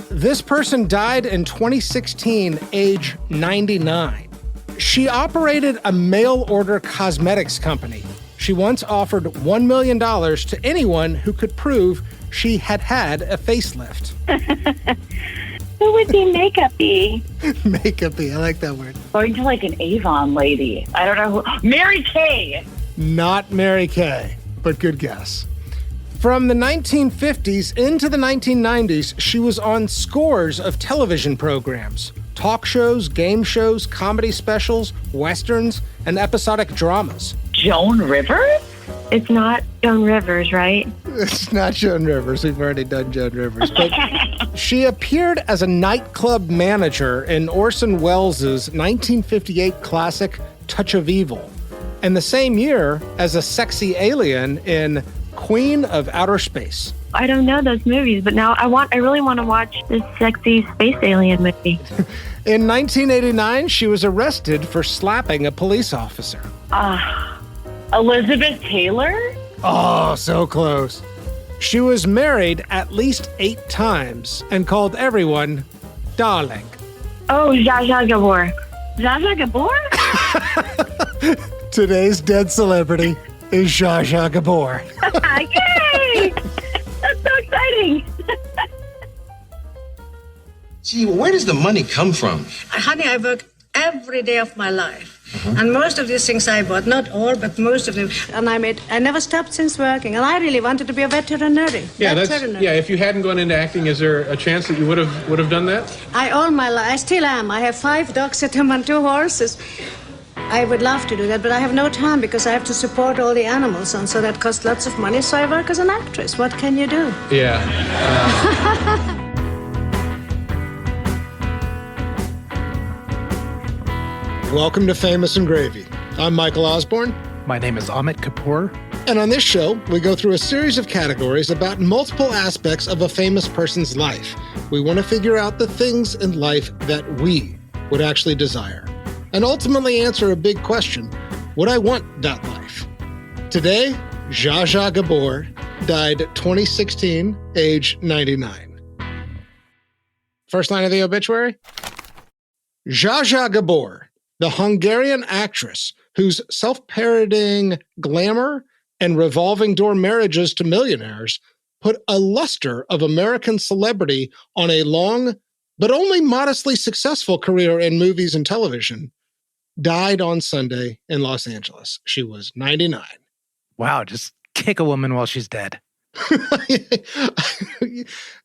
This person died in 2016, age 99. She operated a mail-order cosmetics company. She once offered $1 million to anyone who could prove she had had a facelift. Who would be makeup-y? Makeup-y, I like that word. Going to like an Avon lady. I don't know who. Mary Kay! Not Mary Kay, but good guess. From the 1950s into the 1990s, she was on scores of television programs, talk shows, game shows, comedy specials, westerns, and episodic dramas. Joan Rivers? It's not Joan Rivers, right? It's not Joan Rivers. We've already done Joan Rivers. But she appeared as a nightclub manager in Orson Welles' 1958 classic Touch of Evil, and the same year as a sexy alien in Queen of Outer Space. I don't know those movies, but now I really want to watch this sexy space alien movie. In 1989, she was arrested for slapping a police officer. Elizabeth Taylor? Oh, so close. She was married at least 8 times and called everyone Dahlink. Oh, Zsa Zsa Gabor. Zsa Zsa Gabor? Today's dead celebrity is Zsa Zsa Gabor. Yay! That's so exciting. Gee, where does the money come from? Honey, I work every day of my life. And most of these things I bought, not all, but most of them. And I never stopped since working. And I really wanted to be a veterinary. If you hadn't gone into acting, is there a chance that you would have done that? All my life, I still am. I have 5 dogs at home and 2 horses. I would love to do that, but I have no time because I have to support all the animals, and so that costs lots of money. So I work as an actress. What can you do? Yeah. Welcome to Famous and Gravy. I'm Michael Osborne. My name is Amit Kapoor. And on this show, we go through a series of categories about multiple aspects of a famous person's life. We want to figure out the things in life that we would actually desire, and ultimately answer a big question: would I want that life? Today, Zsa Zsa Gabor died 2016, age 99. First line of the obituary: Zsa Zsa Gabor, the Hungarian actress whose self-parodying glamour and revolving door marriages to millionaires put a luster of American celebrity on a long but only modestly successful career in movies and television, died on Sunday in Los Angeles. She was 99. Wow, just kick a woman while she's dead.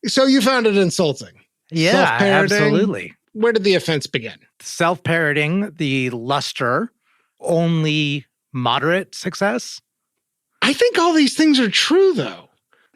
So you found it insulting? Yeah, absolutely. Where did the offense begin? Self-parroting, the luster, only moderate success. I think all these things are true, though.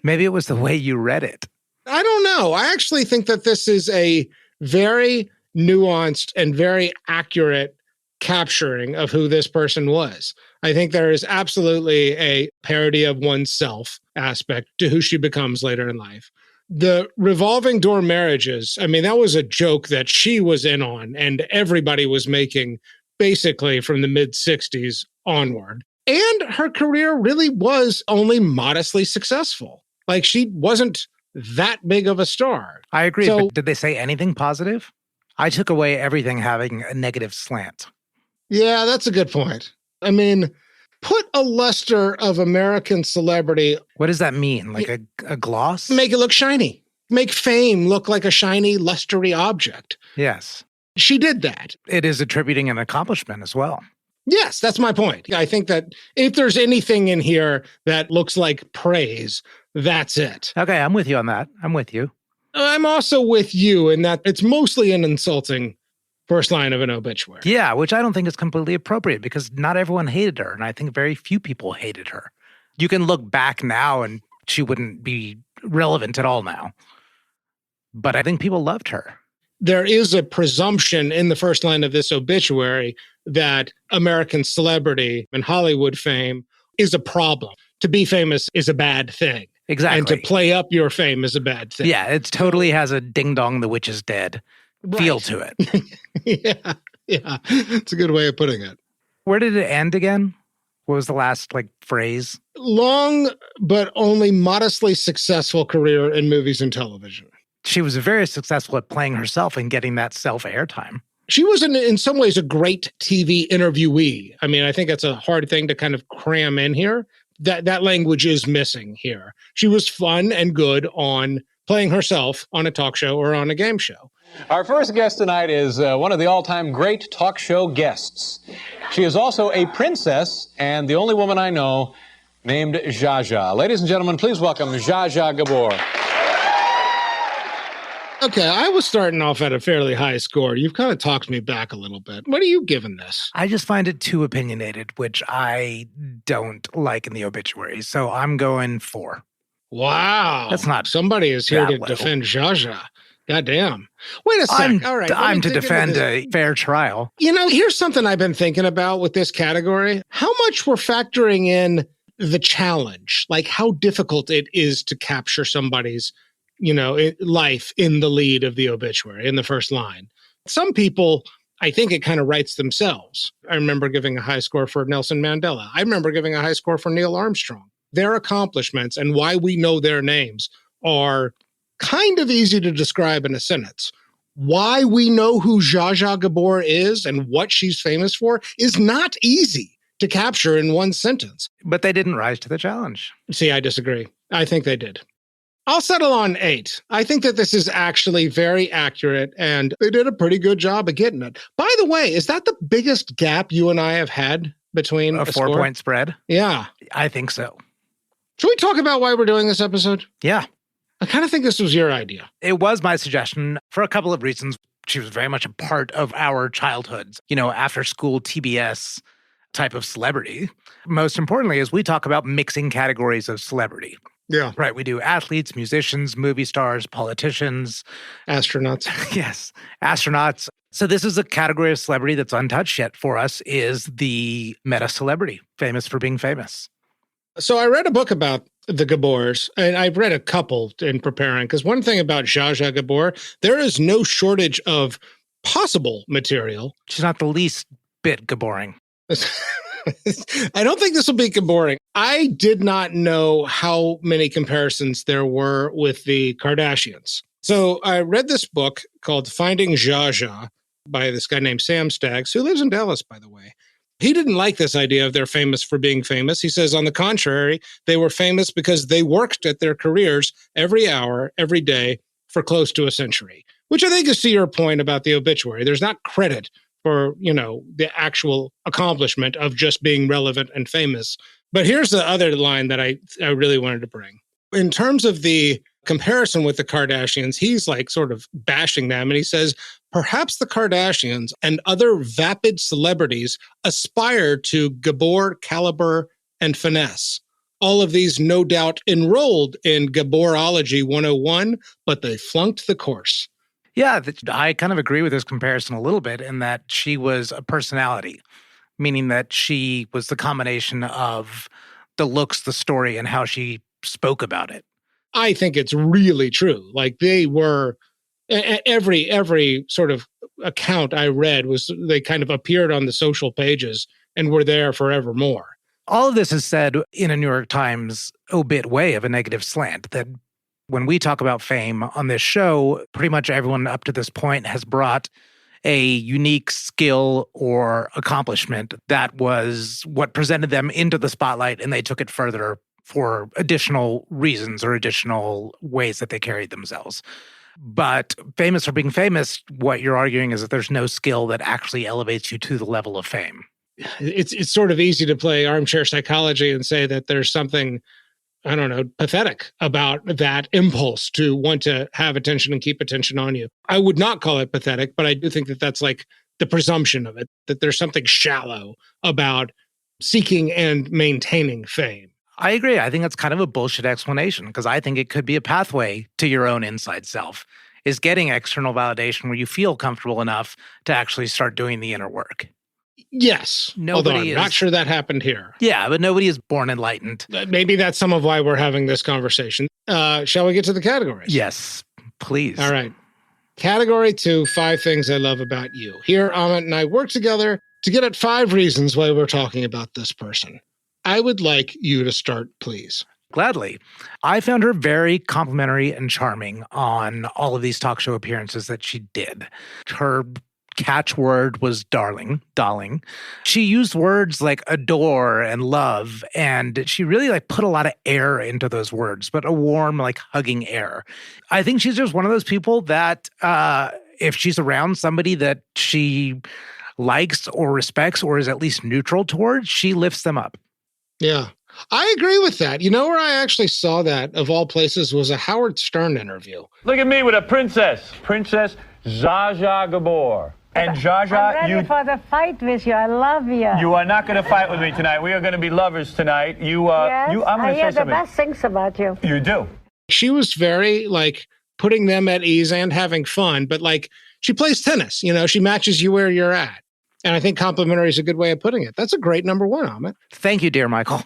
Maybe it was the way you read it. I don't know. I actually think that this is a very nuanced and very accurate capturing of who this person was. I think there is absolutely a parody of oneself aspect to who she becomes later in life. The revolving door marriages, I mean, that was a joke that she was in on and everybody was making basically from the mid-60s onward. And her career really was only modestly successful. Like, she wasn't that big of a star. I agree, but did they say anything positive? I took away everything having a negative slant. Yeah, that's a good point. I mean, put a luster of American celebrity. What does that mean? Like a gloss? Make it look shiny. Make fame look like a shiny, lustery object. Yes. She did that. It is attributing an accomplishment as well. Yes, that's my point. I think that if there's anything in here that looks like praise, that's it. Okay, I'm with you on that. I'm with you. I'm also with you in that it's mostly an insulting first line of an obituary. Yeah, which I don't think is completely appropriate because not everyone hated her, and I think very few people hated her. You can look back now and she wouldn't be relevant at all now. But I think people loved her. There is a presumption in the first line of this obituary that American celebrity and Hollywood fame is a problem. To be famous is a bad thing. Exactly. And to play up your fame is a bad thing. Yeah, it totally has a ding-dong, the witch is dead feel to it. Yeah. It's a good way of putting it. Where did it end again? What was the last, phrase? Long, but only modestly successful career in movies and television. She was very successful at playing herself and getting that self airtime. She was in some ways a great TV interviewee. I mean, I think that's a hard thing to kind of cram in here. That language is missing here. She was fun and good on playing herself on a talk show or on a game show. Our first guest tonight is one of the all-time great talk show guests. She is also a princess and the only woman I know named Zsa Zsa. Ladies and gentlemen, please welcome Zsa Zsa Gabor. Okay, I was starting off at a fairly high score. You've kind of talked me back a little bit. What are you giving this? I just find it too opinionated, which I don't like in the obituaries. So I'm going 4. Wow. That's not Somebody is here to low. defend Zsa Zsa. Goddamn. Wait a sec. All right. I'm to defend a fair trial. You know, here's something I've been thinking about with this category. How much we're factoring in the challenge, like how difficult it is to capture somebody's, life in the lead of the obituary, in the first line. Some people, I think it kind of writes themselves. I remember giving a high score for Nelson Mandela. I remember giving a high score for Neil Armstrong. Their accomplishments and why we know their names are kind of easy to describe in a sentence. Why we know who Zsa Zsa Gabor is and what she's famous for is not easy to capture in one sentence. But they didn't rise to the challenge. See, I disagree. I think they did. I'll settle on 8. I think that this is actually very accurate, and they did a pretty good job of getting it. By the way, is that the biggest gap you and I have had between a 4-point spread? Yeah. I think so. Should we talk about why we're doing this episode? Yeah. I kind of think this was your idea. It was my suggestion for a couple of reasons. She was very much a part of our childhoods, after school TBS type of celebrity. Most importantly, is we talk about mixing categories of celebrity. Yeah. Right. We do athletes, musicians, movie stars, politicians. Astronauts. Yes. Astronauts. So this is a category of celebrity that's untouched yet for us, is the meta celebrity, famous for being famous. So I read a book about the Gabors, and I've read a couple in preparing, because one thing about Zsa Zsa Gabor, there is no shortage of possible material. She's not the least bit Gaboring. I don't think this will be boring. I did not know how many comparisons there were with the Kardashians. So I read this book called Finding Zsa Zsa by this guy named Sam Staggs, who lives in Dallas, by the way. He didn't like this idea of they're famous for being famous. He says, on the contrary, they were famous because they worked at their careers every hour, every day for close to a century, which I think is to your point about the obituary. There's not credit for, the actual accomplishment of just being relevant and famous. But here's the other line that I really wanted to bring. In terms of the comparison with the Kardashians, he's like sort of bashing them. And he says, perhaps the Kardashians and other vapid celebrities aspire to Gabor caliber and finesse. All of these no doubt enrolled in Gaborology 101, but they flunked the course. Yeah, I kind of agree with this comparison a little bit in that she was a personality, meaning that she was the combination of the looks, the story, and how she spoke about it. I think it's really true. Like they were, every sort of account I read was they kind of appeared on the social pages and were there forevermore. All of this is said in a New York Times obit way of a negative slant, that when we talk about fame on this show, pretty much everyone up to this point has brought a unique skill or accomplishment that was what presented them into the spotlight, and they took it further for additional reasons or additional ways that they carried themselves. But famous for being famous, what you're arguing is that there's no skill that actually elevates you to the level of fame. It's sort of easy to play armchair psychology and say that there's something, I don't know, pathetic about that impulse to want to have attention and keep attention on you. I would not call it pathetic, but I do think that that's like the presumption of it, that there's something shallow about seeking and maintaining fame. I agree. I think that's kind of a bullshit explanation, because I think it could be a pathway to your own inside self, is getting external validation where you feel comfortable enough to actually start doing the inner work. Yes. Although I'm not sure that happened here. Yeah, but nobody is born enlightened. Maybe that's some of why we're having this conversation. Shall we get to the categories? Yes, please. All right. Category 2, 5 things I love about you. Here, Amit and I work together to get at 5 reasons why we're talking about this person. I would like you to start, please. Gladly. I found her very complimentary and charming on all of these talk show appearances that she did. Her catchword was darling. She used words like adore and love, and she really like put a lot of air into those words, but a warm, like hugging air. I think she's just one of those people that if she's around somebody that she likes or respects or is at least neutral towards, she lifts them up. Yeah, I agree with that. You know where I actually saw that, of all places, was a Howard Stern interview. Look at me with a princess. Princess Zsa Zsa Gabor. And Zsa Zsa, I'm ready for the fight with you. I love you. You are not going to fight with me tonight. We are going to be lovers tonight. Yes, I hear the best things about you. You do. She was very, like, putting them at ease and having fun, but, like, she plays tennis. You know, she matches you where you're at. And I think complimentary is a good way of putting it. That's a great number one, Amit. Thank you, dear Michael.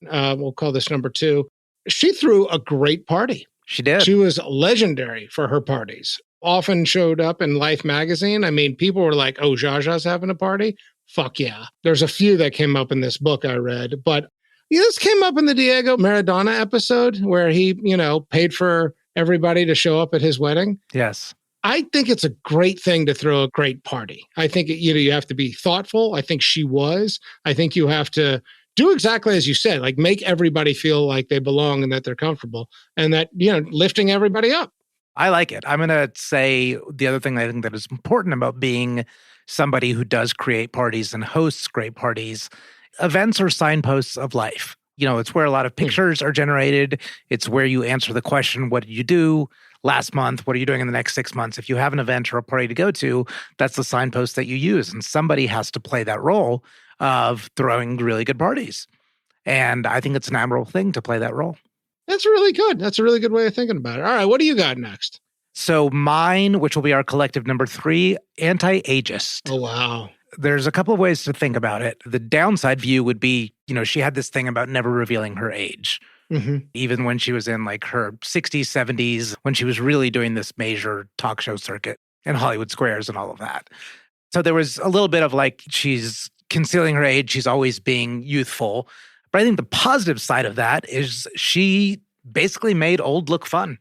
We'll call this number two. She threw a great party. She did. She was legendary for her parties. Often showed up in Life magazine. I mean, people were like, oh, Zsa Zsa's having a party? Fuck yeah. There's a few that came up in this book I read. But this came up in the Diego Maradona episode where he, paid for everybody to show up at his wedding. Yes. I think it's a great thing to throw a great party. I think, you have to be thoughtful. I think she was. I think you have to do exactly as you said, like make everybody feel like they belong and that they're comfortable and that, lifting everybody up. I like it. I'm going to say the other thing I think that is important about being somebody who does create parties and hosts great parties. Events are signposts of life. It's where a lot of pictures are generated. It's where you answer the question, what did you do last month? What are you doing in the next 6 months? If you have an event or a party to go to, that's the signpost that you use. And somebody has to play that role of throwing really good parties. And I think it's an admirable thing to play that role. That's really good. That's a really good way of thinking about it. All right, what do you got next? So mine, which will be our collective number 3, anti-ageist. Oh, wow. There's a couple of ways to think about it. The downside view would be, she had this thing about never revealing her age. Mm-hmm. Even when she was in like her 60s, 70s, when she was really doing this major talk show circuit in Hollywood Squares and all of that. So there was a little bit of like, she's concealing her age. She's always being youthful. But I think the positive side of that is she basically made old look fun.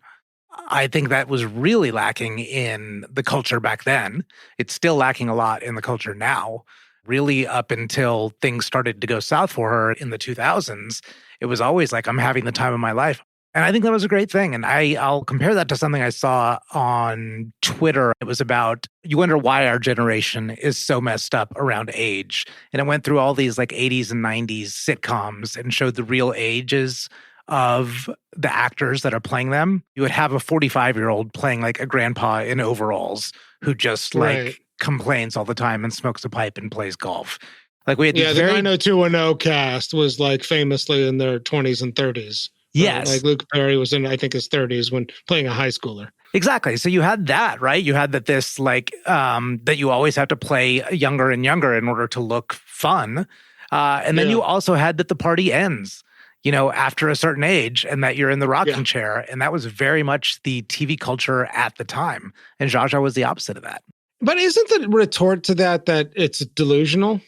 I think that was really lacking in the culture back then. It's still lacking a lot in the culture now. Really up until things started to go south for her in the 2000s, it was always like, I'm having the time of my life. And I think that was a great thing. And I'll compare that to something I saw on Twitter. It was about, you wonder why our generation is so messed up around age. And it went through all these like 80s and 90s sitcoms and showed the real ages of the actors that are playing them. You would have a 45-year-old playing like a grandpa in overalls who just like complains all the time and smokes a pipe and plays golf. Like we had the 90210 cast was like famously in their 20s and 30s. Yes. Like Luke Perry was in, I think, his 30s when playing a high schooler. Exactly. So you had that, right? You had this like, that you always have to play younger and younger in order to look fun. And then you also had that the party ends, after a certain age and that you're in the rocking chair. And that was very much the TV culture at the time. And Zsa Zsa was the opposite of that. But isn't the retort to that it's delusional?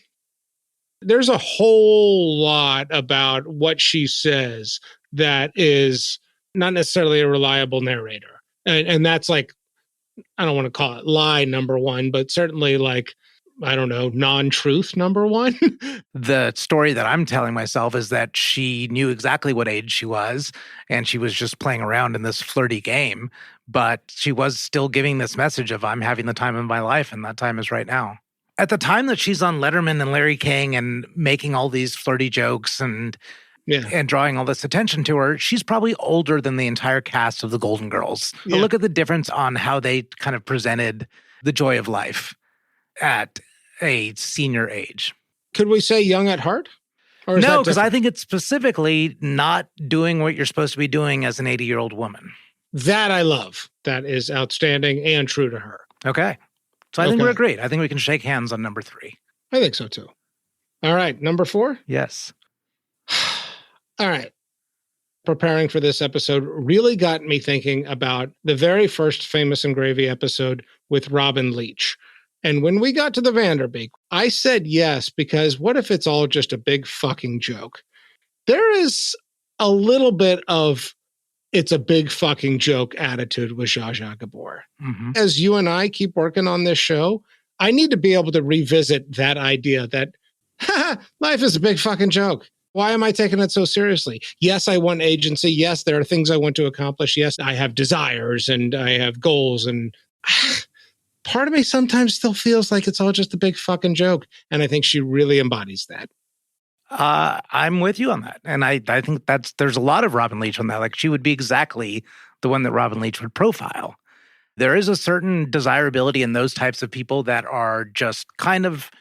There's a whole lot about what she says that is not necessarily a reliable narrator. And that's like, I don't want to call it lie number one, but certainly like, I don't know, non-truth number one. The story that I'm telling myself is that she knew exactly what age she was, and she was just playing around in this flirty game, but she was still giving this message of, I'm having the time of my life, and that time is right now. At the time that she's on Letterman and Larry King and making all these flirty jokes and drawing all this attention to her, she's probably older than the entire cast of the Golden Girls. Yeah. But look at the difference on how they kind of presented the joy of life at a senior age. Could we say young at heart? Or no, because I think it's specifically not doing what you're supposed to be doing as an 80-year-old woman. That I love. That is outstanding and true to her. Okay. So I think we're agreed. I think we can shake hands on number 3. I think so too. All right. Number 4? Yes. All right. Preparing for this episode really got me thinking about the very first Famous and Gravy episode with Robin Leach. And when we got to the Vanderbeek, I said yes, because what if it's all just a big fucking joke? There is a little bit of it's a big fucking joke attitude with Zsa Zsa Gabor. Mm-hmm. As you and I keep working on this show, I need to be able to revisit that idea that life is a big fucking joke. Why am I taking it so seriously? Yes, I want agency. Yes, there are things I want to accomplish. Yes, I have desires and I have goals. And part of me sometimes still feels like it's all just a big fucking joke. And I think she really embodies that. I'm with you on that. And I think there's a lot of Robin Leach on that. Like, she would be exactly the one that Robin Leach would profile. There is a certain desirability in those types of people that are just kind of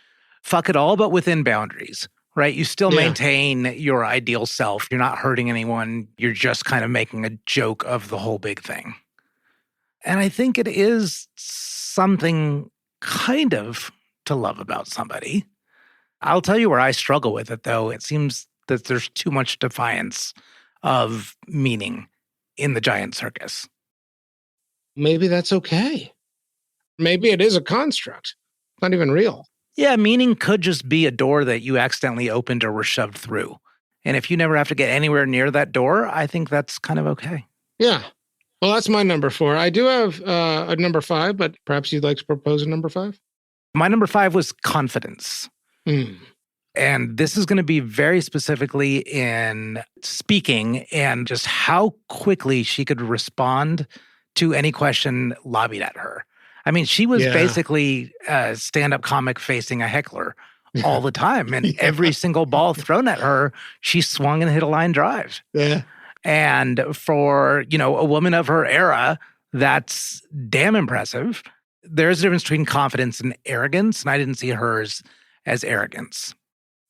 fuck it all, but within boundaries, right? You still maintain your ideal self. You're not hurting anyone. You're just kind of making a joke of the whole big thing. And I think it is something kind of to love about somebody. I'll tell you where I struggle with it, though. It seems that there's too much defiance of meaning in the giant circus. Maybe that's okay. Maybe it is a construct. It's not even real. Yeah, meaning could just be a door that you accidentally opened or were shoved through. And if you never have to get anywhere near that door, I think that's kind of okay. Yeah. Well, that's my number 4. I do have a number 5, but perhaps you'd like to propose a number 5? My number 5 was confidence. And this is going to be very specifically in speaking and just how quickly she could respond to any question lobbied at her. I mean, she was basically a stand-up comic facing a heckler all the time. And every single ball thrown at her, she swung and hit a line drive. Yeah. And for, a woman of her era, that's damn impressive. There's a difference between confidence and arrogance, and I didn't see hers as arrogance.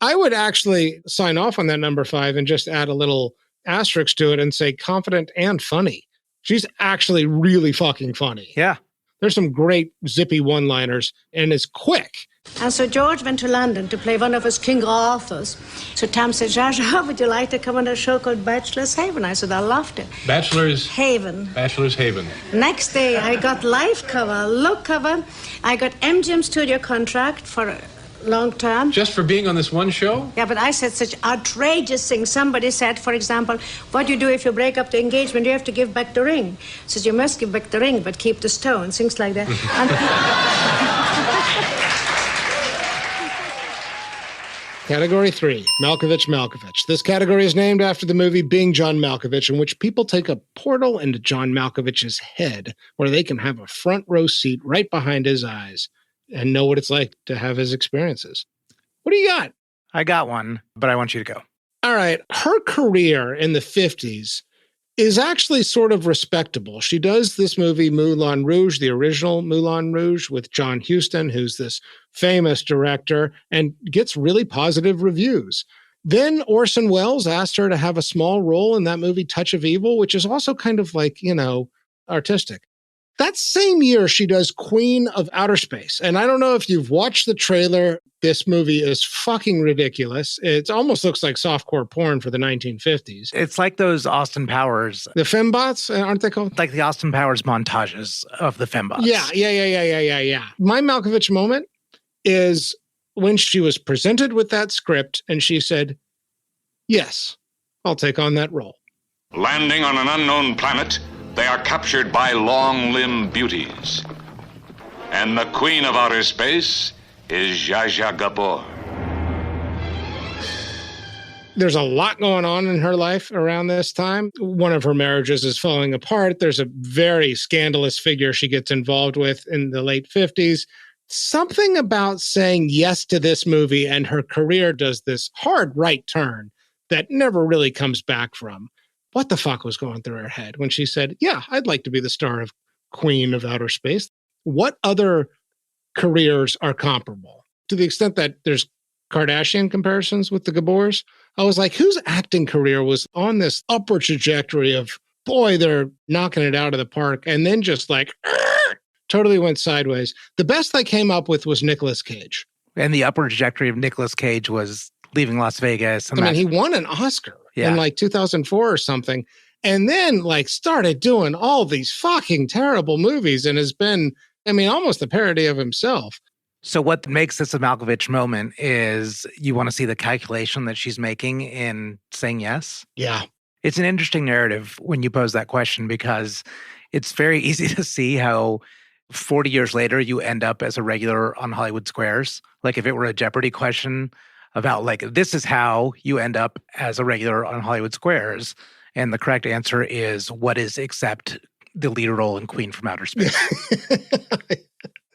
I would actually sign off on that number 5 and just add a little asterisk to it and say confident and funny. She's actually really fucking funny. Yeah. There's some great zippy one-liners, and it's quick. And so George went to London to play one of his King Arthurs. So Tom said, Zsa Zsa, would you like to come on a show called Bachelor's Haven? I said, I loved it. Bachelor's Haven. Bachelor's Haven. Next day, I got live cover, look cover. I got MGM studio contract for a long term. Just for being on this one show? Yeah, but I said such outrageous things. Somebody said, for example, what do you do if you break up the engagement? You have to give back the ring. Says you must give back the ring, but keep the stone. Things like that. Category 3, Malkovich. This category is named after the movie Being John Malkovich, in which people take a portal into John Malkovich's head where they can have a front row seat right behind his eyes and know what it's like to have his experiences. What do you got? I got one, but I want you to go. All right. Her career in the 50s is actually sort of respectable. She does this movie Moulin Rouge, the original Moulin Rouge, with John Huston, who's this famous director, and gets really positive reviews. Then Orson Welles asked her to have a small role in that movie Touch of Evil, which is also kind of like, artistic. That same year, she does Queen of Outer Space. And I don't know if you've watched the trailer. This movie is fucking ridiculous. It almost looks like softcore porn for the 1950s. It's like those Austin Powers. The fembots, aren't they called? Like the Austin Powers montages of the fembots. Yeah. My Malkovich moment is when she was presented with that script and she said, yes, I'll take on that role. Landing on an unknown planet, they are captured by long-limbed beauties. And the Queen of Outer Space is Zsa Zsa Gabor. There's a lot going on in her life around this time. One of her marriages is falling apart. There's a very scandalous figure she gets involved with in the late 50s. Something about saying yes to this movie and her career does this hard right turn that never really comes back from. What the fuck was going through her head when she said, yeah, I'd like to be the star of Queen of Outer Space? What other careers are comparable? To the extent that there's Kardashian comparisons with the Gabors, I was like, whose acting career was on this upward trajectory of, boy, they're knocking it out of the park, and then just like, totally went sideways. The best I came up with was Nicolas Cage. And the upward trajectory of Nicolas Cage was Leaving Las Vegas. I mean, he won an Oscar in like 2004 or something, and then like started doing all these fucking terrible movies and has been, almost a parody of himself. So what makes this a Malkovich moment is you want to see the calculation that she's making in saying yes. Yeah. It's an interesting narrative when you pose that question because it's very easy to see how 40 years later you end up as a regular on Hollywood Squares. Like if it were a Jeopardy question about like, this is how you end up as a regular on Hollywood Squares. And the correct answer is what is except the lead role in Queen from Outer Space.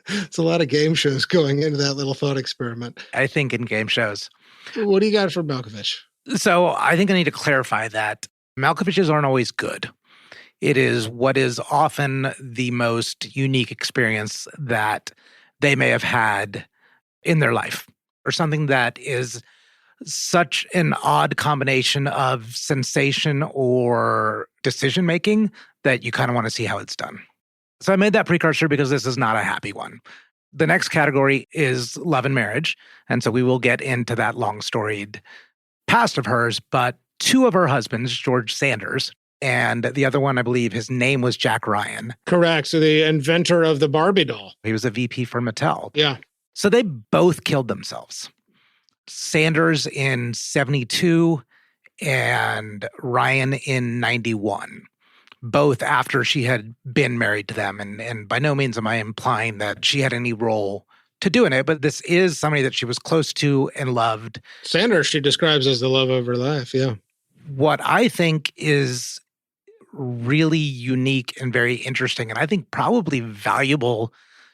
It's a lot of game shows going into that little thought experiment. I think in game shows. What do you got for Malkovich? So I think I need to clarify that Malkoviches aren't always good. It is what is often the most unique experience that they may have had in their life, or something that is such an odd combination of sensation or decision-making that you kind of want to see how it's done. So I made that precursor because this is not a happy one. The next category is love and marriage. And so we will get into that long storied past of hers, but two of her husbands, George Sanders, and the other one, I believe his name was Jack Ryan. Correct. So the inventor of the Barbie doll. He was a VP for Mattel. Yeah. So they both killed themselves. Sanders in 72 and Ryan in 91. Both after she had been married to them. And by no means am I implying that she had any role to do in it, but this is somebody that she was close to and loved. Sanders, she describes as the love of her life, yeah. What I think is really unique and very interesting, and I think probably valuable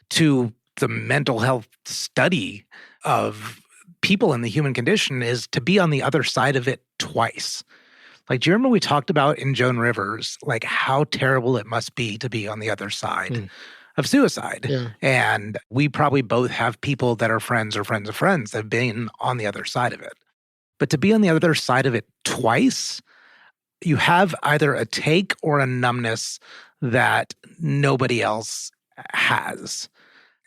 to the mental health study of people in the human condition, is to be on the other side of it twice. Like, do you remember we talked about in Joan Rivers, like how terrible it must be to be on the other side of suicide? Yeah. And we probably both have people that are friends or friends of friends that have been on the other side of it. But to be on the other side of it twice, you have either a take or a numbness that nobody else has.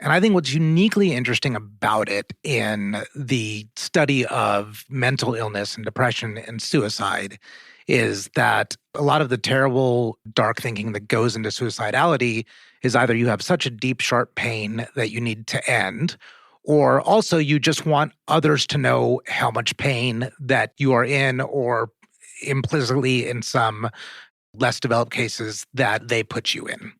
And I think what's uniquely interesting about it in the study of mental illness and depression and suicide is that a lot of the terrible, dark thinking that goes into suicidality is either you have such a deep, sharp pain that you need to end, or also you just want others to know how much pain that you are in, or implicitly in some less developed cases that they put you in.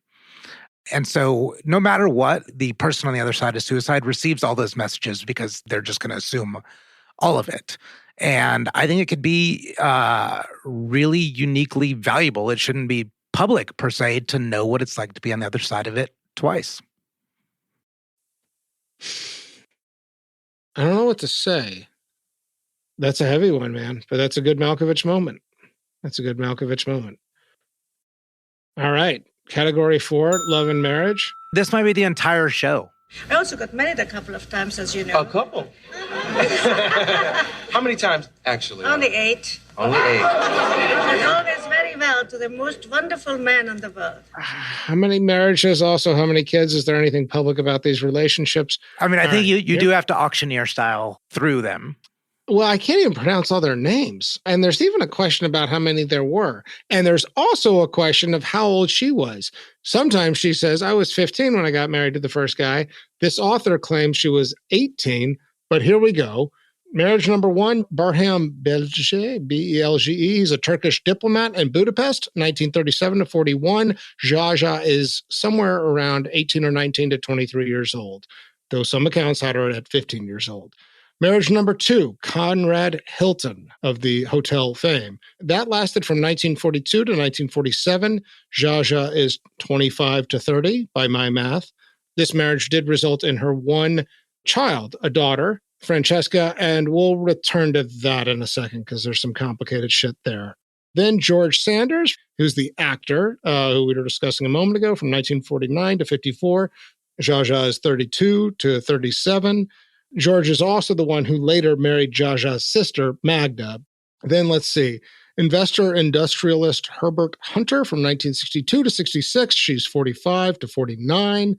And so no matter what, the person on the other side of suicide receives all those messages because they're just going to assume all of it. And I think it could be really uniquely valuable. It shouldn't be public, per se, to know what it's like to be on the other side of it twice. I don't know what to say. That's a heavy one, man. But that's a good Malkovich moment. That's a good Malkovich moment. All right. Category 4, love and marriage. This might be the entire show. I also got married a couple of times, as you know. A couple? How many times, actually? Only 8. Only 8. And always very well to the most wonderful man in the world. How many marriages? Also, how many kids? Is there anything public about these relationships? I mean, I think you do have to auctioneer style through them. Well, I can't even pronounce all their names. And there's even a question about how many there were. And there's also a question of how old she was. Sometimes she says, I was 15 when I got married to the first guy. This author claims she was 18, but here we go. Marriage number 1, Barham Belge, B-E-L-G-E. He's a Turkish diplomat in Budapest, 1937 to 41. Zsa Zsa is somewhere around 18 or 19 to 23 years old, though some accounts had her at 15 years old. Marriage number 2, Conrad Hilton of the hotel fame. That lasted from 1942 to 1947. Zsa Zsa is 25 to 30 by my math. This marriage did result in her one child, a daughter, Francesca, and we'll return to that in a second because there's some complicated shit there. Then George Sanders, who's the actor who we were discussing a moment ago, from 1949 to 54. Zsa Zsa is 32 to 37. George is also the one who later married Zsa Zsa's sister, Magda. Then let's see. Investor industrialist Herbert Hunter from 1962 to 66. She's 45 to 49.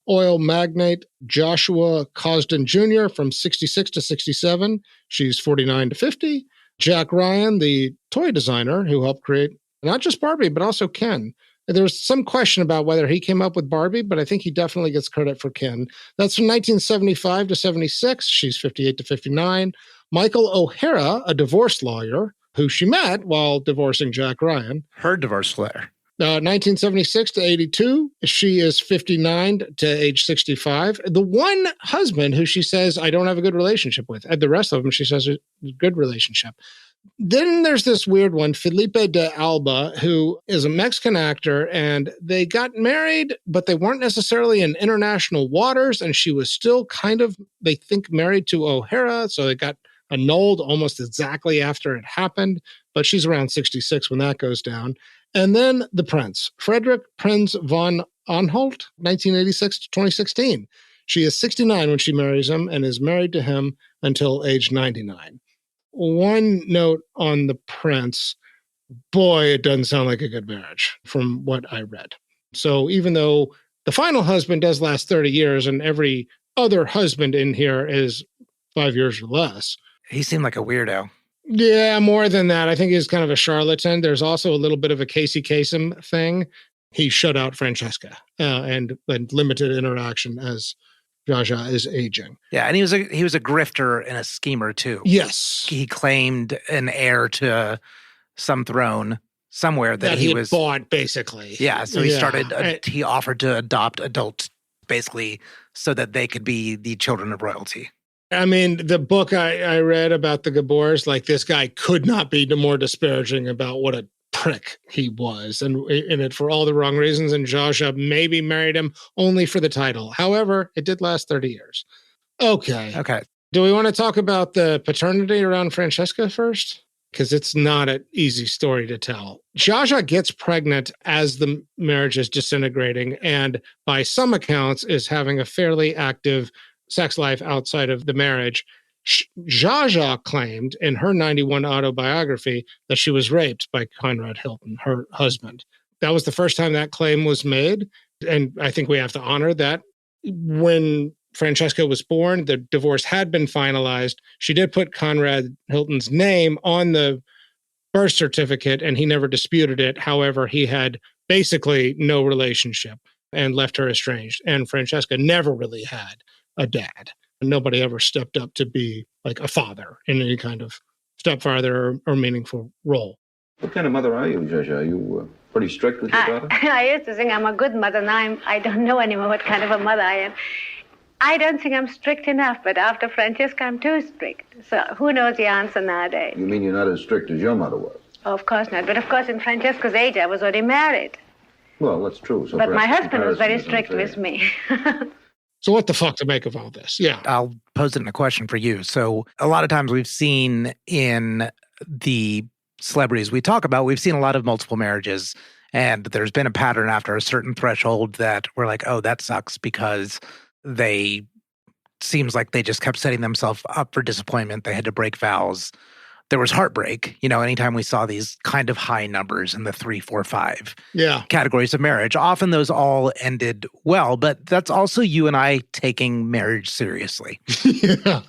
Oil magnate Joshua Cosden Jr. from 66 to 67. She's 49 to 50. Jack Ryan, the toy designer who helped create not just Barbie, but also Ken. There's some question about whether he came up with Barbie, but I think he definitely gets credit for Ken. That's from 1975 to 76. She's 58 to 59. Michael O'Hara, a divorce lawyer, who she met while divorcing Jack Ryan. Her divorce lawyer. 1976 to 82. She is 59 to age 65. The one husband who she says, I don't have a good relationship with. And the rest of them, she says, a good relationship. Then there's this weird one, Felipe de Alba, who is a Mexican actor, and they got married, but they weren't necessarily in international waters, and she was still kind of, they think, married to O'Hara, so it got annulled almost exactly after it happened, but she's around 66 when that goes down. And then the Prince, Frederick Prinz von Anhalt, 1986 to 2016. She is 69 when she marries him and is married to him until age 99. One note on the Prince, boy, it doesn't sound like a good marriage from what I read. So even though the final husband does last 30 years and every other husband in here is 5 years or less. He seemed like a weirdo. Yeah, more than that. I think he's kind of a charlatan. There's also a little bit of a Casey Kasem thing. He shut out Francesca and limited interaction as Zsa Zsa is aging. Yeah, and he was a grifter and a schemer too. Yes. He claimed an heir to some throne somewhere that he was bought, basically. Yeah, so he offered to adopt adults basically so that they could be the children of royalty. I mean, the book I read about the Gabors, like, this guy could not be more disparaging about what a prick he was, and in it for all the wrong reasons. And Zsa Zsa maybe married him only for the title. However, it did last 30 years. Okay. Do we want to talk about the paternity around Francesca first? Because it's not an easy story to tell. Zsa Zsa gets pregnant as the marriage is disintegrating, and by some accounts is having a fairly active sex life outside of the marriage. Zsa Zsa claimed in her 91 autobiography that she was raped by Conrad Hilton, her husband. That was the first time that claim was made, and I think we have to honor that. When Francesca was born, the divorce had been finalized. She did put Conrad Hilton's name on the birth certificate, and he never disputed it. However, he had basically no relationship and left her estranged, and Francesca never really had a dad. Nobody ever stepped up to be like a father in any kind of stepfather or meaningful role. What kind of mother are you, Zsa Zsa? Are you pretty strict with your daughter? I used to think I'm a good mother. Now I don't know anymore what kind of a mother I am. I don't think I'm strict enough, but after Francesca, I'm too strict. So who knows the answer nowadays? You mean you're not as strict as your mother was? Oh, of course not. But of course, in Francesca's age, I was already married. Well, that's true. So but my husband was very strict with me. So what the fuck to make of all this? Yeah. I'll pose it in a question for you. So a lot of times we've seen in the celebrities we talk about, we've seen a lot of multiple marriages, and there's been a pattern after a certain threshold that we're like, oh, that sucks, because seems like they just kept setting themselves up for disappointment. They had to break vows. There was heartbreak, anytime we saw these kind of high numbers in the 3, 4, 5 categories of marriage. Often those all ended well, but that's also you and I taking marriage seriously. Yeah.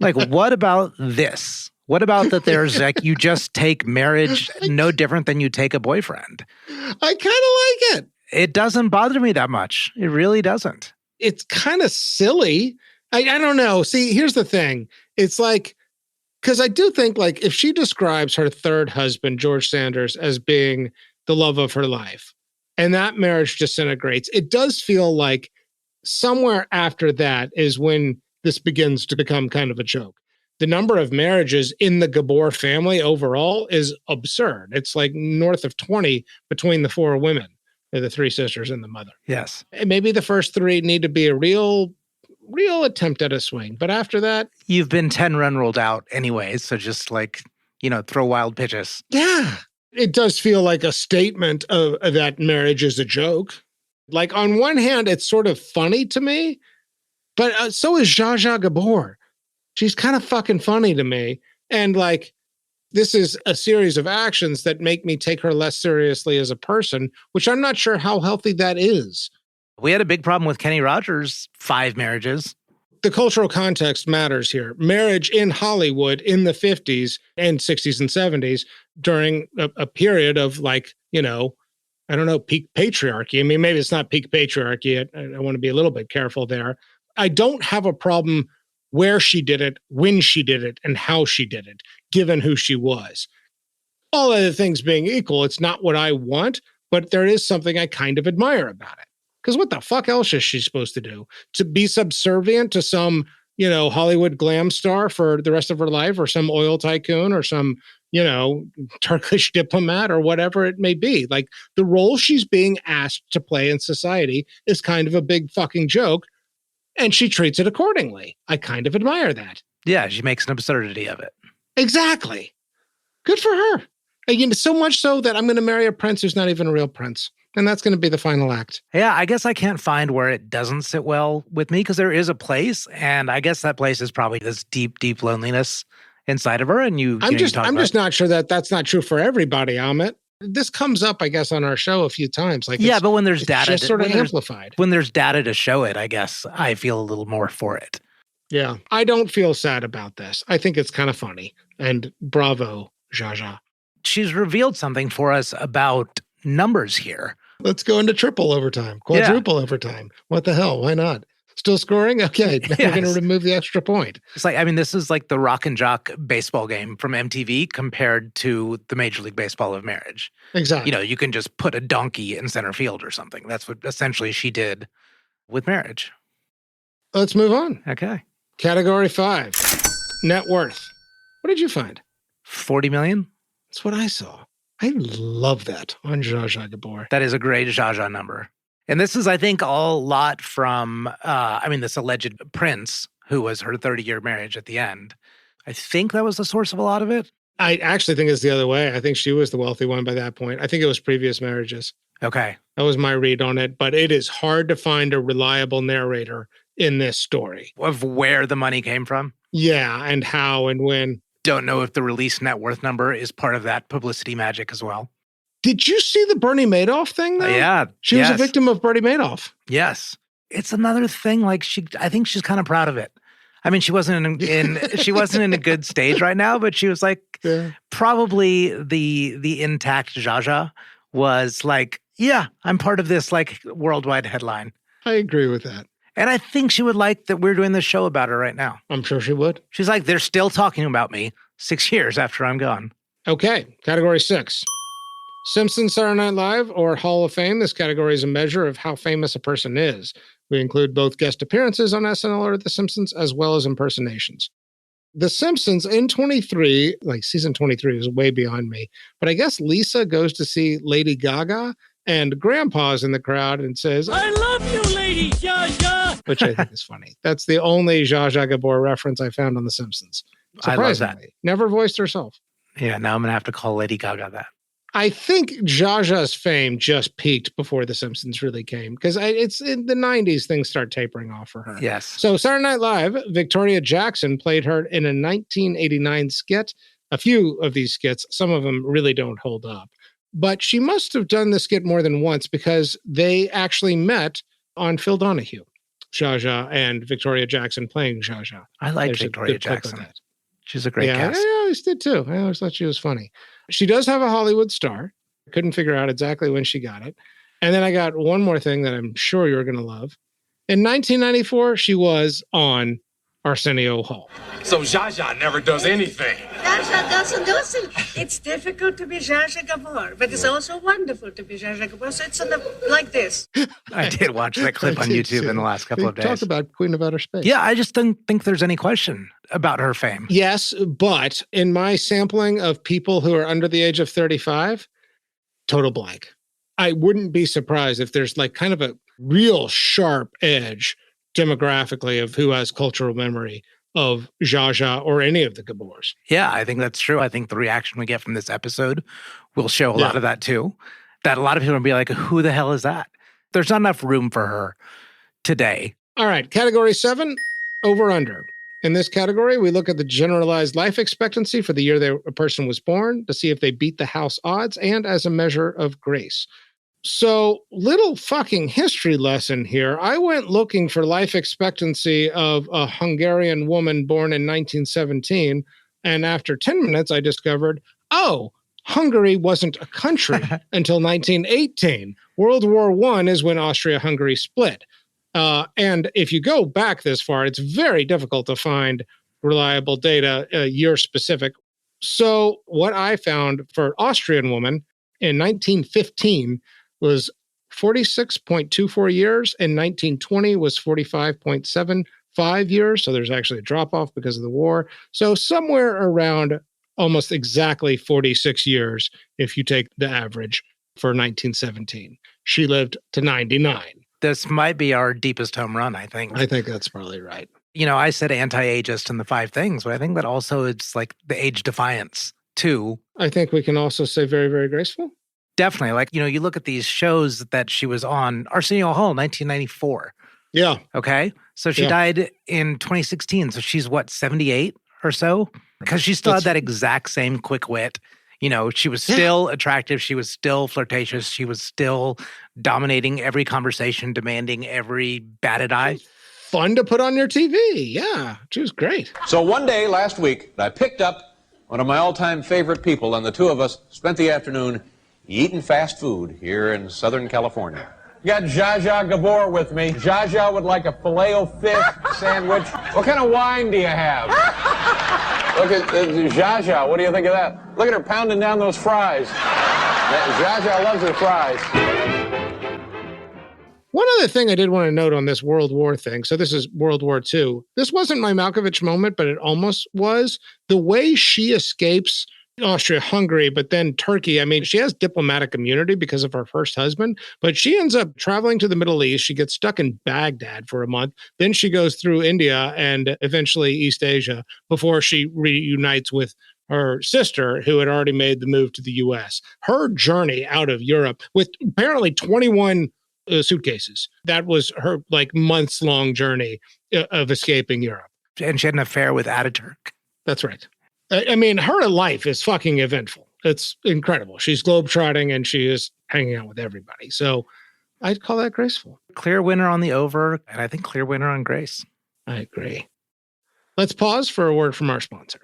Like, what about this? What about that there's like, you just take marriage no different than you take a boyfriend? I kind of like it. It doesn't bother me that much. It really doesn't. It's kind of silly. I don't know. See, here's the thing. It's like, because I do think, like, if she describes her third husband, George Sanders, as being the love of her life, and that marriage disintegrates, it does feel like somewhere after that is when this begins to become kind of a joke. The number of marriages in the Gabor family overall is absurd. It's like north of 20 between the 4 women, the 3 sisters and the mother. Yes. And maybe the first 3 need to be a real attempt at a swing. But after that, you've been 10 run rolled out anyway. So just like, throw wild pitches. Yeah. It does feel like a statement of that marriage is a joke. Like, on one hand, it's sort of funny to me, but so is Zsa Zsa Gabor. She's kind of fucking funny to me. And like, this is a series of actions that make me take her less seriously as a person, which I'm not sure how healthy that is. We had a big problem with Kenny Rogers' 5 marriages. The cultural context matters here. Marriage in Hollywood in the 50s and 60s and 70s during a period of, like, I don't know, peak patriarchy. I mean, maybe it's not peak patriarchy. I want to be a little bit careful there. I don't have a problem where she did it, when she did it, and how she did it, given who she was. All other things being equal, it's not what I want, but there is something I kind of admire about it. Because what the fuck else is she supposed to do? To be subservient to some, Hollywood glam star for the rest of her life, or some oil tycoon, or some, Turkish diplomat, or whatever it may be. Like, the role she's being asked to play in society is kind of a big fucking joke, and she treats it accordingly. I kind of admire that. Yeah, she makes an absurdity of it. Exactly. Good for her. So much so that I'm going to marry a prince who's not even a real prince. And that's going to be the final act. Yeah, I guess I can't find where it doesn't sit well with me, because there is a place, and I guess that place is probably this deep, deep loneliness inside of her. And I'm just not sure that that's not true for everybody, Amit. This comes up, I guess, on our show a few times. Like, yeah, but when there's data, just sort of amplified. When there's data to show it, I guess I feel a little more for it. Yeah, I don't feel sad about this. I think it's kind of funny. And bravo, Zsa Zsa. She's revealed something for us about numbers here. Let's go into triple overtime, quadruple overtime. What the hell? Why not? Still scoring? Okay, now we're going to remove the extra point. It's like, this is like the Rock and Jock baseball game from MTV compared to the Major League Baseball of marriage. Exactly. You can just put a donkey in center field or something. That's what essentially she did with marriage. Let's move on. Okay. Category 5, net worth. What did you find? 40 million? That's what I saw. I love that on Zsa Zsa Gabor. That is a great Zsa Zsa number. And this is, I think, a lot from, this alleged prince who was her 30-year marriage at the end. I think that was the source of a lot of it. I actually think it's the other way. I think she was the wealthy one by that point. I think it was previous marriages. Okay. That was my read on it. But it is hard to find a reliable narrator in this story. Of where the money came from? Yeah, and how and when. Don't know if the release net worth number is part of that publicity magic as well. Did you see the Bernie Madoff thing, though? Yeah. She was a victim of Bernie Madoff. Yes. It's another thing, like, I think she's kind of proud of it. She wasn't she wasn't in a good stage right now, but she was like, probably the intact Zsa Zsa was like, yeah, I'm part of this, like, worldwide headline. I agree with that. And I think she would like that we're doing this show about her right now. I'm sure she would. She's like, they're still talking about me 6 years after I'm gone. Okay, category 6. Simpsons, Saturday Night Live, or Hall of Fame. This category is a measure of how famous a person is. We include both guest appearances on SNL or The Simpsons, as well as impersonations. The Simpsons in 23, like season 23 is way beyond me, but I guess Lisa goes to see Lady Gaga, and Grandpa's in the crowd and says, "I love you, Lady Zsa Zsa," which I think is funny. That's the only Zsa Zsa Gabor reference I found on The Simpsons. Surprisingly. I love that. Never voiced herself. Yeah, now I'm going to have to call Lady Gaga that. I think Zsa Zsa's fame just peaked before The Simpsons really came, because it's in the 90s things start tapering off for her. Yes. So Saturday Night Live, Victoria Jackson played her in a 1989 skit. A few of these skits, some of them really don't hold up. But she must have done the skit more than once, because they actually met on Phil Donahue, Zsa Zsa and Victoria Jackson playing Zsa Zsa. I like Victoria Jackson. She's a great cast. I always did too. I always thought she was funny. She does have a Hollywood star. Couldn't figure out exactly when she got it. And then I got one more thing that I'm sure you're going to love. In 1994, she was on Arsenio Hall. So Zsa Zsa never does anything. Zsa Zsa doesn't do it. It's difficult to be Zsa Zsa Gabor, but it's also wonderful to be Zsa Zsa Gabor. So it's like this. I did watch that clip on YouTube in the last couple of days. Talk about Queen of Outer Space. Yeah, I just didn't think there's any question about her fame. Yes, but in my sampling of people who are under the age of 35, total blank. I wouldn't be surprised if there's like kind of a real sharp edge demographically of who has cultural memory of Zsa Zsa or any of the Gabors. Yeah, I think that's true. I think the reaction we get from this episode will show a lot of that too. That a lot of people will be like, who the hell is that? There's not enough room for her today. All right, category 7, over-under. In this category, we look at the generalized life expectancy for the year a person was born to see if they beat the house odds, and as a measure of grace. So, little fucking history lesson here. I went looking for life expectancy of a Hungarian woman born in 1917, and after 10 minutes, I discovered, Hungary wasn't a country until 1918. World War I is when Austria-Hungary split. And if you go back this far, it's very difficult to find reliable data, year-specific. So what I found for Austrian woman in 1915 was 46.24 years, and 1920 was 45.75 years. So there's actually a drop-off because of the war. So somewhere around almost exactly 46 years if you take the average for 1917. She lived to 99. This might be our deepest home run, I think. I think that's probably right. You know, I said anti-ageist in the 5 things, but I think that also it's like the age defiance, too. I think we can also say very, very graceful. Definitely. Like, you know, you look at these shows that she was on, Arsenio Hall, 1994. Yeah. Okay? So she died in 2016. So she's, what, 78 or so? Because she still had that exact same quick wit. You know, she was still attractive. She was still flirtatious. She was still dominating every conversation, demanding every batted eye. Fun to put on your TV. Yeah, she was great. So one day last week, I picked up one of my all-time favorite people, and the two of us spent the afternoon eating fast food here in Southern California. Got Zsa Zsa Gabor with me. Zsa Zsa would like a filet-o-fish sandwich. What kind of wine do you have? Look at Zsa Zsa. What do you think of that? Look at her pounding down those fries. Zsa Zsa loves her fries. One other thing I did want to note on this World War thing, so this is World War II. This wasn't my Malkovich moment, but it almost was. The way she escapes Austria-Hungary, but then Turkey. I mean, she has diplomatic immunity because of her first husband, but she ends up traveling to the Middle East. She gets stuck in Baghdad for a month. Then she goes through India and eventually East Asia before she reunites with her sister, who had already made the move to the U.S. Her journey out of Europe with apparently 21 suitcases. That was her like months-long journey of escaping Europe. And she had an affair with Ataturk. That's right. I mean, her life is fucking eventful. It's incredible. She's globetrotting and she is hanging out with everybody. So I'd call that graceful. Clear winner on the over, and I think clear winner on Grace. I agree. Let's pause for a word from our sponsor.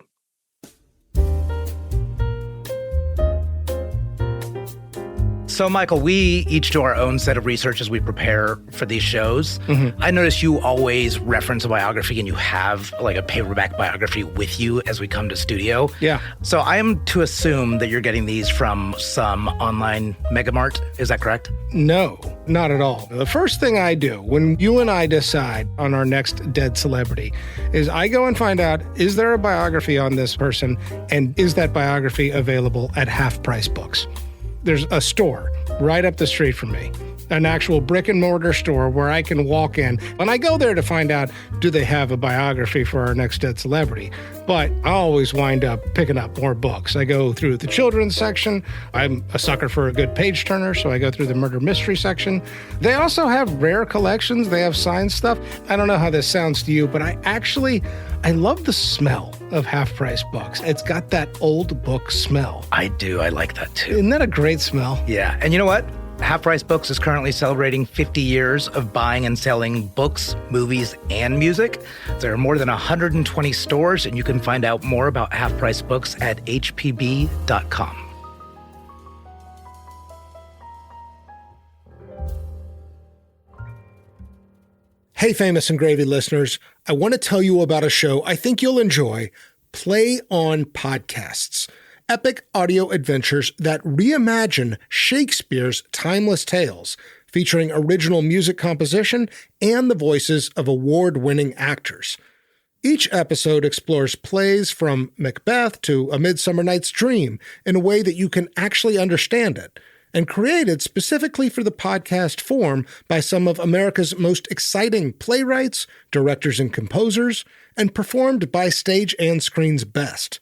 So, Michael, we each do our own set of research as we prepare for these shows. Mm-hmm. I notice you always reference a biography and you have like a paperback biography with you as we come to studio. Yeah. So I am to assume that you're getting these from some online megamart. Is that correct? No, not at all. The first thing I do when you and I decide on our next dead celebrity is I go and find out, is there a biography on this person? And is that biography available at Half Price Books? There's a store right up the street from me, an actual brick and mortar store where I can walk in. And I go there to find out, do they have a biography for our next dead celebrity? But I always wind up picking up more books. I go through the children's section. I'm a sucker for a good page turner, so I go through the murder mystery section. They also have rare collections. They have signed stuff. I don't know how this sounds to you, but I love the smell of Half Price Books. It's got that old book smell. I do. I like that too. Isn't that a great smell? Yeah. And you know what? Half Price Books is currently celebrating 50 years of buying and selling books, movies, and music. There are more than 120 stores, and you can find out more about Half Price Books at hpb.com. Hey, Famous and Gravy listeners, I want to tell you about a show I think you'll enjoy, Play On Podcasts. Epic audio adventures that reimagine Shakespeare's timeless tales, featuring original music composition and the voices of award-winning actors. Each episode explores plays from Macbeth to A Midsummer Night's Dream in a way that you can actually understand it, and created specifically for the podcast form by some of America's most exciting playwrights, directors, and composers, and performed by stage and screen's best.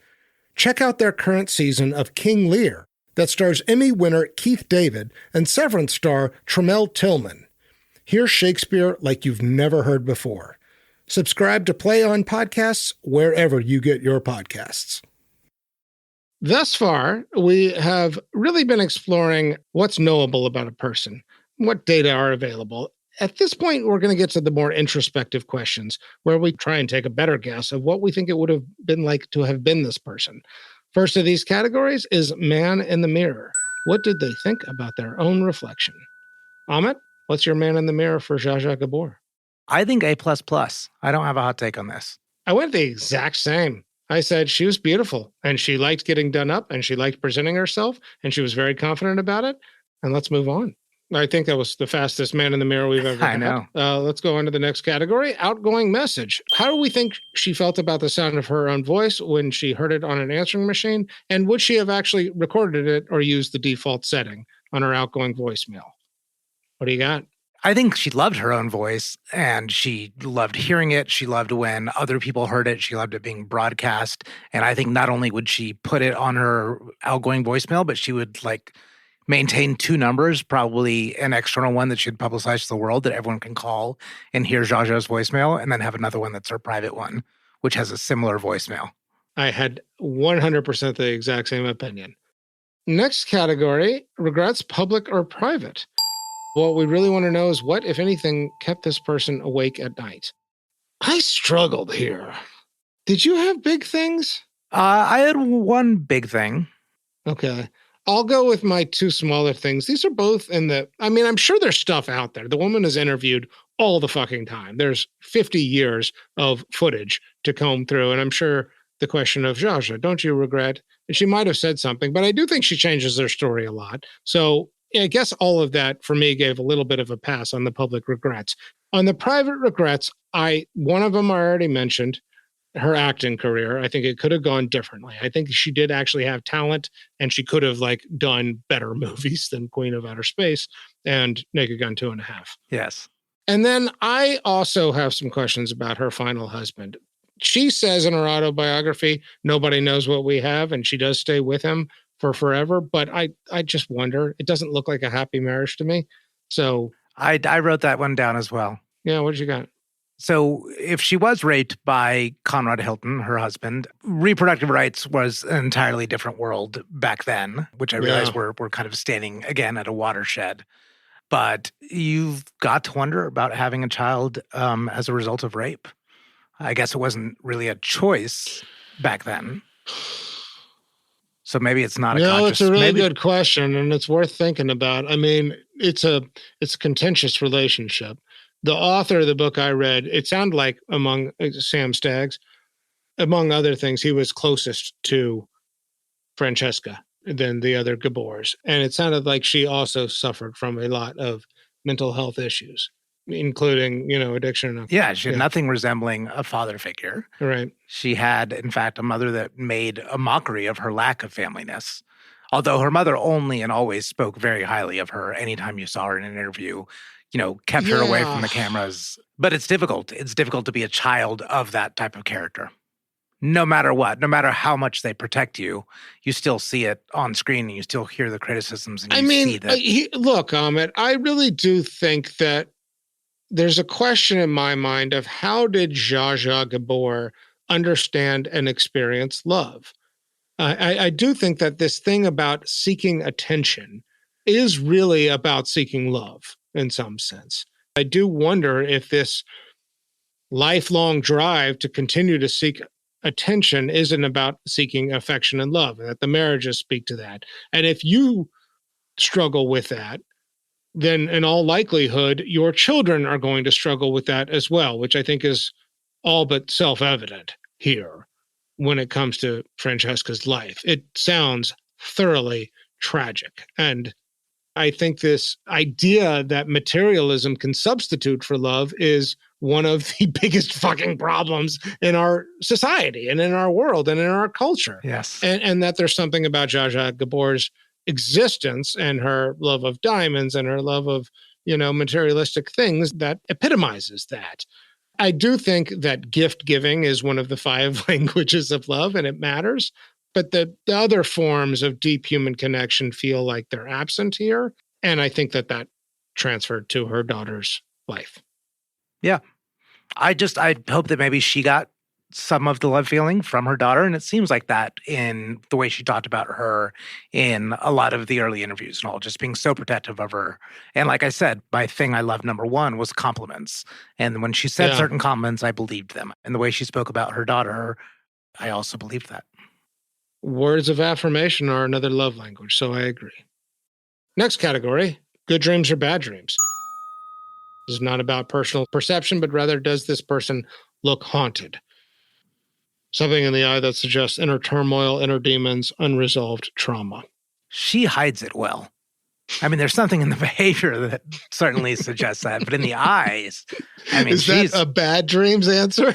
Check out their current season of King Lear that stars Emmy winner Keith David and Severance star Tremel Tillman. Hear Shakespeare like you've never heard before. Subscribe to Play On Podcasts wherever you get your podcasts. Thus far, we have really been exploring what's knowable about a person, what data are available. At this point, we're going to get to the more introspective questions where we try and take a better guess of what we think it would have been like to have been this person. First of these categories is man in the mirror. What did they think about their own reflection? Amit, what's your man in the mirror for Zsa Zsa Gabor? I think A++. I don't have a hot take on this. I went the exact same. I said she was beautiful and she liked getting done up and she liked presenting herself and she was very confident about it. And let's move on. I think that was the fastest man in the mirror we've ever had. I know. Let's go on to the next category, outgoing message. How do we think she felt about the sound of her own voice when she heard it on an answering machine? And would she have actually recorded it or used the default setting on her outgoing voicemail? What do you got? I think she loved her own voice and she loved hearing it. She loved when other people heard it. She loved it being broadcast. And I think not only would she put it on her outgoing voicemail, but she would maintain two numbers, probably an external one that she'd publicize to the world that everyone can call and hear Zsa Zsa's voicemail, and then have another one that's her private one, which has a similar voicemail. I had 100% the exact same opinion. Next category, regrets, public or private. What we really want to know is what, if anything, kept this person awake at night. I struggled here. Did you have big things? I had one big thing. Okay. I'll go with my two smaller things. These are both I'm sure there's stuff out there. The woman is interviewed all the fucking time. There's 50 years of footage to comb through. And I'm sure the question of Zsa Zsa, don't you regret? And she might have said something, but I do think she changes her story a lot. So I guess all of that for me gave a little bit of a pass on the public regrets. On the private regrets, one of them I already mentioned, her acting career. I think it could have gone differently. I think she did actually have talent and she could have done better movies than Queen of Outer Space and Naked Gun 2.5. Yes. And then I also have some questions about her final husband. She says in her autobiography, nobody knows what we have, and she does stay with him for forever. But I just wonder, it doesn't look like a happy marriage to me. So I wrote that one down as well. Yeah, what did you got? So if she was raped by Conrad Hilton, her husband, reproductive rights was an entirely different world back then, which I realize we're kind of standing again at a watershed. But you've got to wonder about having a child as a result of rape. I guess it wasn't really a choice back then. So maybe it's not a conscious... No, it's a really good question, and it's worth thinking about. I mean, it's a contentious relationship. The author of the book I read, it sounded like among Sam Staggs, among other things, he was closest to Francesca than the other Gabors. And it sounded like she also suffered from a lot of mental health issues, including, addiction. Yeah, she had nothing resembling a father figure. Right. She had, in fact, a mother that made a mockery of her lack of familyness. Although her mother only and always spoke very highly of her anytime you saw her in an interview, kept her away from the cameras. But it's difficult. It's difficult to be a child of that type of character. No matter what, no matter how much they protect you, you still see it on screen and you still hear the criticisms. And see that. Look, Amit, I really do think that there's a question in my mind of how did Zsa Zsa Gabor understand and experience love? I do think that this thing about seeking attention is really about seeking love in some sense. I do wonder if this lifelong drive to continue to seek attention isn't about seeking affection and love, and that the marriages speak to that. And if you struggle with that, then in all likelihood, your children are going to struggle with that as well, which I think is all but self-evident here when it comes to Francesca's life. It sounds thoroughly tragic. And I think this idea that materialism can substitute for love is one of the biggest fucking problems in our society and in our world and in our culture. Yes. And that there's something about Zsa Zsa Gabor's existence and her love of diamonds and her love of, materialistic things that epitomizes that. I do think that gift giving is one of the 5 languages of love, and it matters. But the other forms of deep human connection feel like they're absent here. And I think that transferred to her daughter's life. Yeah. I hope that maybe she got some of the love feeling from her daughter. And it seems like that in the way she talked about her in a lot of the early interviews and all, just being so protective of her. And like I said, my thing I loved number 1 was compliments. And when she said certain compliments, I believed them. And the way she spoke about her daughter, I also believed that. Words of affirmation are another love language, so I agree. Next category, good dreams or bad dreams. This is not about personal perception, but rather, does this person look haunted? Something in the eye that suggests inner turmoil, inner demons, unresolved trauma. She hides it well. I mean, there's something in the behavior that certainly suggests that, but in the eyes, I mean, is that a bad dreams answer?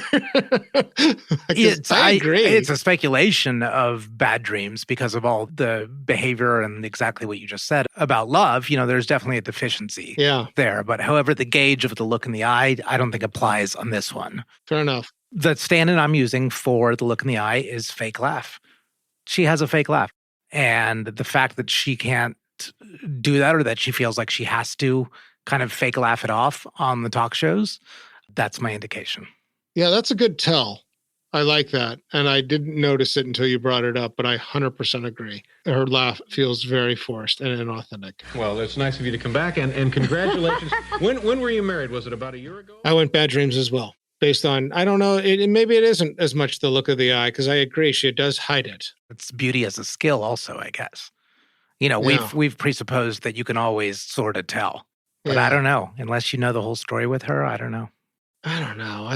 I agree. It's a speculation of bad dreams because of all the behavior and exactly what you just said about love. You know, there's definitely a deficiency there. But however, the gauge of the look in the eye, I don't think applies on this one. Fair enough. The stand-in I'm using for the look in the eye is fake laugh. She has a fake laugh. And the fact that she can't do that, or that she feels like she has to kind of fake laugh it off on the talk shows, that's my indication. Yeah, that's a good tell. I like that. And I didn't notice it until you brought it up, but I 100% agree. Her laugh feels very forced and inauthentic. Well, it's nice of you to come back, and congratulations. When were you married? Was it about a year ago? I went bad dreams as well. Based on, I don't know, maybe it isn't as much the look of the eye, because I agree, she does hide it. It's beauty as a skill also, I guess. You know, we've presupposed that you can always sort of tell. But I don't know. Unless you know the whole story with her, I don't know. I don't know.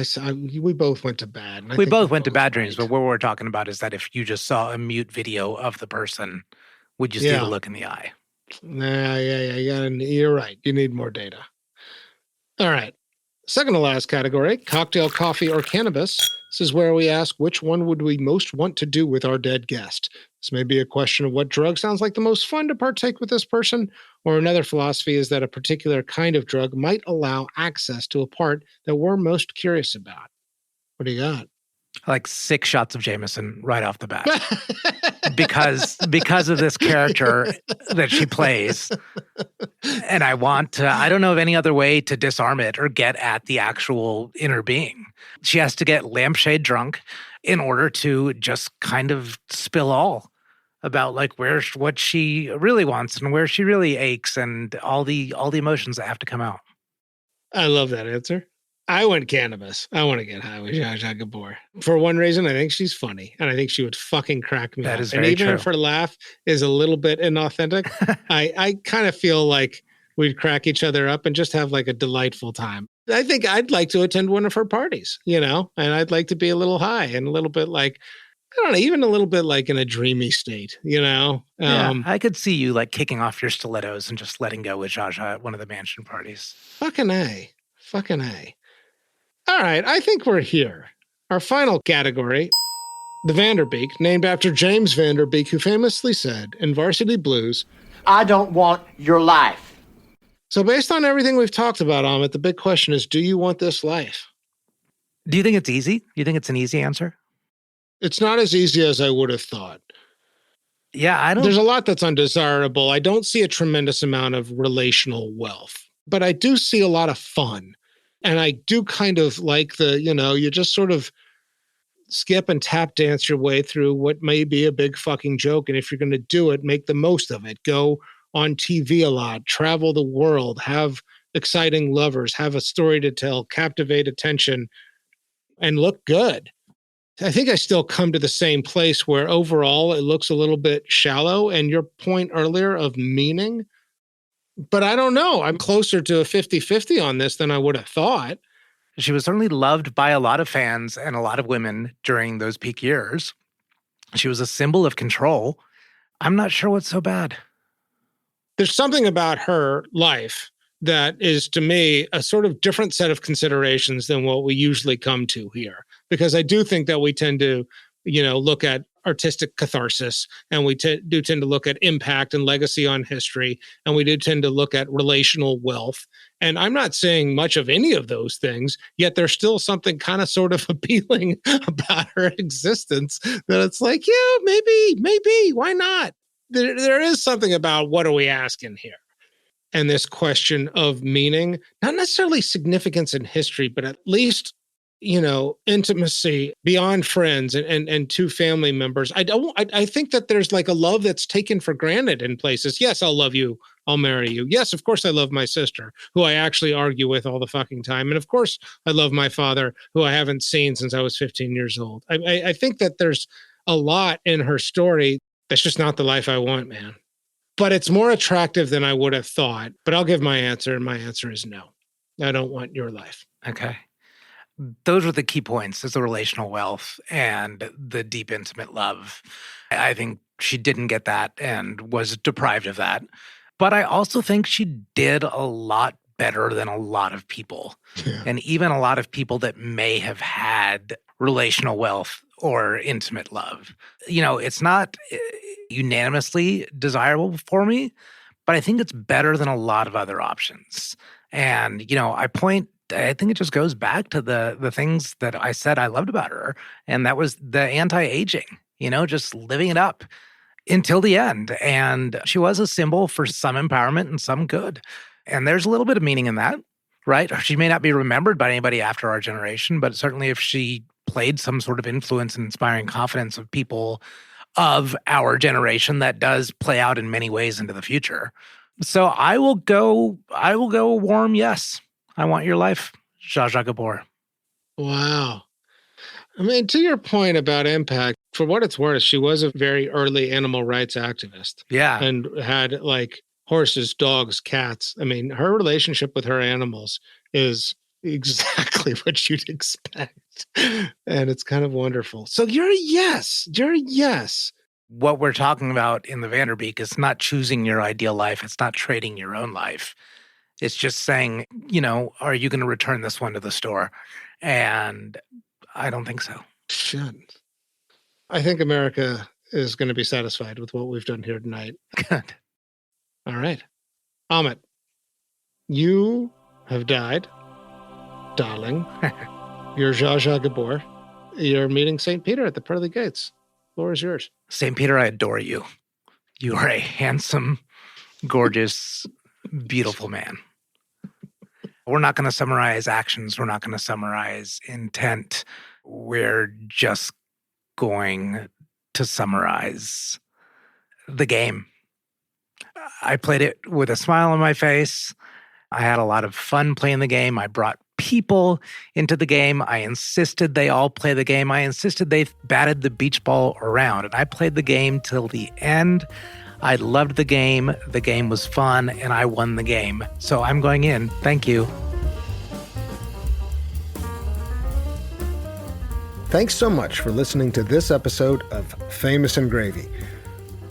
We both went to bad. We both went to bad dreams, but what we're talking about is that if you just saw a mute video of the person, would you see the look in the eye? You're right. You need more data. All right. Second to last category, cocktail, coffee, or cannabis. This is where we ask, which one would we most want to do with our dead guest? This may be a question of what drug sounds like the most fun to partake with this person, or another philosophy is that a particular kind of drug might allow access to a part that we're most curious about. What do you got? Like 6 shots of Jameson right off the bat. because of this character that she plays. And I don't know of any other way to disarm it or get at the actual inner being. She has to get lampshade drunk in order to just kind of spill all about like what she really wants and where she really aches and all the emotions that have to come out. I love that answer. I went cannabis. I want to get high with Zsa Zsa Gabor. For one reason, I think she's funny, and I think she would fucking crack me up. That is and very even true. if her laugh is a little bit inauthentic, I kind of feel like we'd crack each other up and just have like a delightful time. I think I'd like to attend one of her parties, you know, and I'd like to be a little high and a little bit like, I don't know, even a little bit like in a dreamy state, you know? I could see you like kicking off your stilettos and just letting go with Zsa Zsa at one of the mansion parties. Fucking A. All right, I think we're here. Our final category, the Vanderbeek, named after James Van Der Beek, who famously said in Varsity Blues, I don't want your life. So based on everything we've talked about, Amit, the big question is, do you want this life? Do you think it's easy? Do you think it's an easy answer? It's not as easy as I would have thought. Yeah, There's a lot that's undesirable. I don't see a tremendous amount of relational wealth, but I do see a lot of fun. And I do kind of like you just sort of skip and tap dance your way through what may be a big fucking joke. And if you're going to do it, make the most of it. Go on TV a lot, travel the world, have exciting lovers, have a story to tell, captivate attention, and look good. I think I still come to the same place where overall it looks a little bit shallow. And your point earlier of meaning, but I don't know. I'm closer to a 50-50 on this than I would have thought. She was certainly loved by a lot of fans and a lot of women during those peak years. She was a symbol of control. I'm not sure what's so bad. There's something about her life that is, to me, a sort of different set of considerations than what we usually come to here. Because I do think that we tend to, look at artistic catharsis, and we do tend to look at impact and legacy on history, and we do tend to look at relational wealth. And I'm not saying much of any of those things, yet there's still something kind of sort of appealing about her existence that it's like, yeah, maybe, why not? There is something about what are we asking here? And this question of meaning, not necessarily significance in history, but at least intimacy beyond friends and two family members. I think that there's like a love that's taken for granted in places. Yes, I'll love you. I'll marry you. Yes, of course I love my sister, who I actually argue with all the fucking time. And of course I love my father, who I haven't seen since I was 15 years old. I think that there's a lot in her story. That's just not the life I want, man. But it's more attractive than I would have thought. But I'll give my answer, and my answer is no. I don't want your life. Okay. Those are the key points, is the relational wealth and the deep, intimate love. I think she didn't get that and was deprived of that. But I also think she did a lot better than a lot of people. Yeah. And even a lot of people that may have had relational wealth or intimate love. You know, it's not unanimously desirable for me, but I think it's better than a lot of other options. And, you know, I think it just goes back to the things that I said I loved about her. And that was the anti-aging, you know, just living it up until the end. And she was a symbol for some empowerment and some good. And there's a little bit of meaning in that, right? She may not be remembered by anybody after our generation, but certainly if she played some sort of influence in inspiring confidence of people of our generation, that does play out in many ways into the future. So I will go a warm yes. I want your life, Zsa Zsa Gabor. Wow. I mean, to your point about impact, for what it's worth, she was a very early animal rights activist. Yeah. And had like horses, dogs, cats. I mean, her relationship with her animals is exactly what you'd expect. And it's kind of wonderful. So you're a yes. You're a yes. What we're talking about in the Vanderbeek is not choosing your ideal life. It's not trading your own life. It's just saying, you know, are you going to return this one to the store? And I don't think so. Shouldn't. I think America is going to be satisfied with what we've done here tonight. Good. All right. Amit, you have died. Darling. You're Zsa Zsa Gabor. You're meeting St. Peter at the pearly gates. The floor is yours. St. Peter, I adore you. You are a handsome, gorgeous, beautiful man. We're not going to summarize actions. We're not going to summarize intent. We're just going to summarize the game. I played it with a smile on my face. I had a lot of fun playing the game. I brought people into the game. I insisted they all play the game. I insisted they batted the beach ball around. And I played the game till the end. I loved the game. The game was fun, and I won the game. So I'm going in. Thank you. Thanks so much for listening to this episode of Famous and Gravy.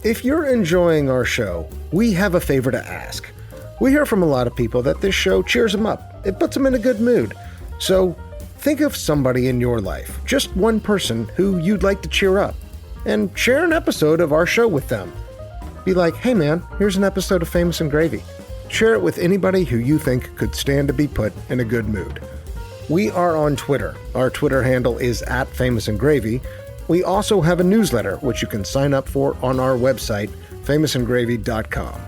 If you're enjoying our show, we have a favor to ask. We hear from a lot of people that this show cheers them up. It puts them in a good mood. So think of somebody in your life, just one person who you'd like to cheer up, and share an episode of our show with them. Be like, hey man, here's an episode of Famous and Gravy. Share it with anybody who you think could stand to be put in a good mood. We are on Twitter. Our Twitter handle is @FamousAndGravy. We also have a newsletter, which you can sign up for on our website, famousandgravy.com.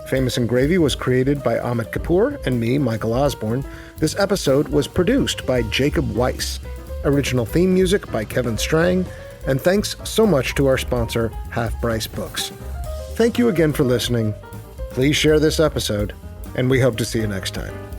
Famous and Gravy was created by Amit Kapoor and me, Michael Osborne. This episode was produced by Jacob Weiss. Original theme music by Kevin Strang. And thanks so much to our sponsor, Half Price Books. Thank you again for listening. Please share this episode, and we hope to see you next time.